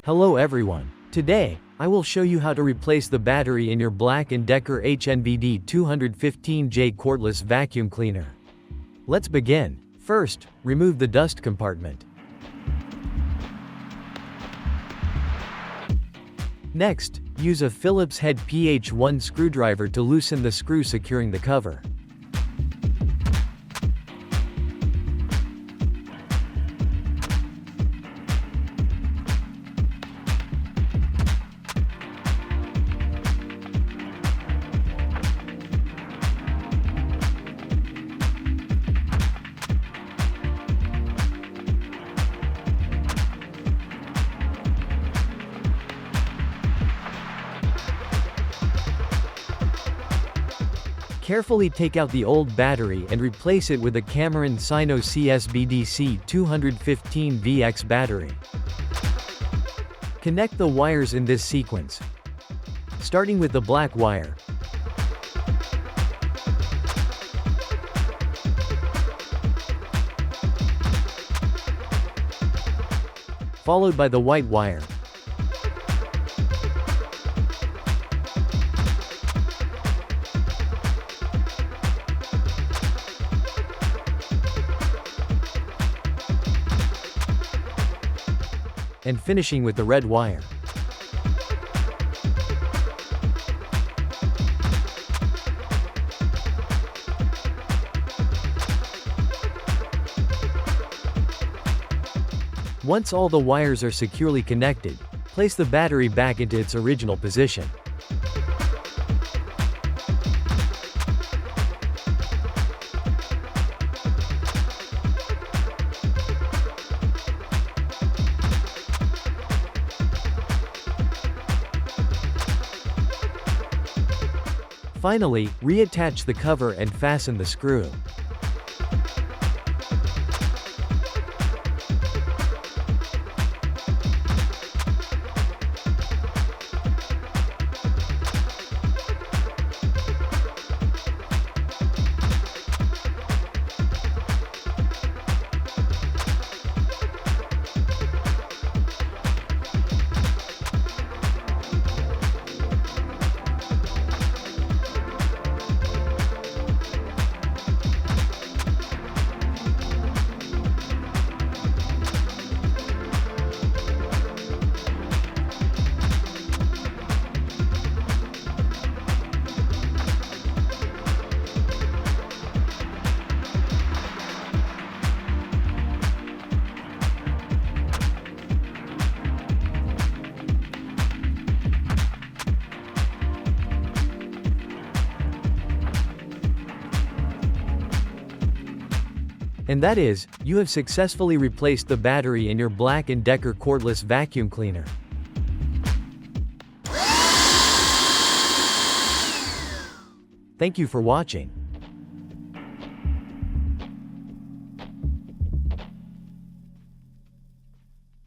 Hello everyone. Today, I will show you how to replace the battery in your Black Decker HNVD215J cordless vacuum cleaner. Let's begin. First, remove the dust compartment. Next, use a Phillips head PH1 screwdriver to loosen the screw securing the cover. Carefully take out the old battery and replace it with a Cameron Sino CS-BDC215VX battery. Connect the wires in this sequence, starting with the black wire. Followed by the white wire. And finishing with the red wire. Once all the wires are securely connected, place the battery back into its original position. Finally, reattach the cover and fasten the screw. And that is, you have successfully replaced the battery in your Black Decker cordless vacuum cleaner. Thank you for watching.